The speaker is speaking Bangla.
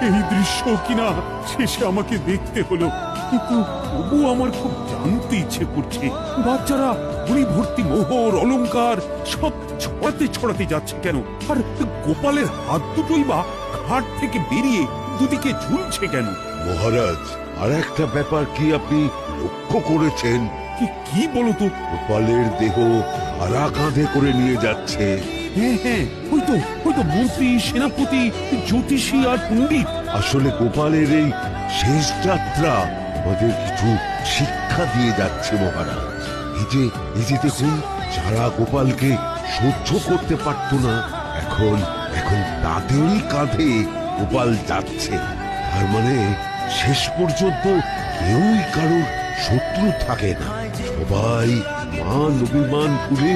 এই দৃশ্য কিনা শেষে আমাকে দেখতে হলো, কিন্তু তবু আমার খুব জানতে ইচ্ছে করছে বাচ্চারা ঘুড়ি ভর্তি মোহর অলংকার সব ছড়াতে ছড়াতে যাচ্ছে কেন, আর গোপালের হাত দুটোই বা ঘাট থেকে বেরিয়ে দুদিকে ঝুলছে কেন? মহারাজ, আর একটা ব্যাপার কি আপনি লক্ষ্য করেছেন? কি বলো তো? গোপালের দেহ ভাড়া কাঁধে করে নিয়ে যাচ্ছে। হ্যাঁ হ্যাঁ, ওই তো মন্ত্রী, সেনাপতি, জ্যোতিষী আর পণ্ডিত। আসলে গোপালের এই শেষ যাত্রা আমাদের কিছু শিক্ষা দিয়ে যাচ্ছে মহারাজ। এই যে দেখুন, যারা গোপালকে সহ্য করতে পারত না, এখন তাদেরই কাঁধে গোপাল যাচ্ছে। তার মানে শেষ পর্যন্ত কেউই কারোর শত্রু থাকে না, সবাই মান অভিমান ভুলে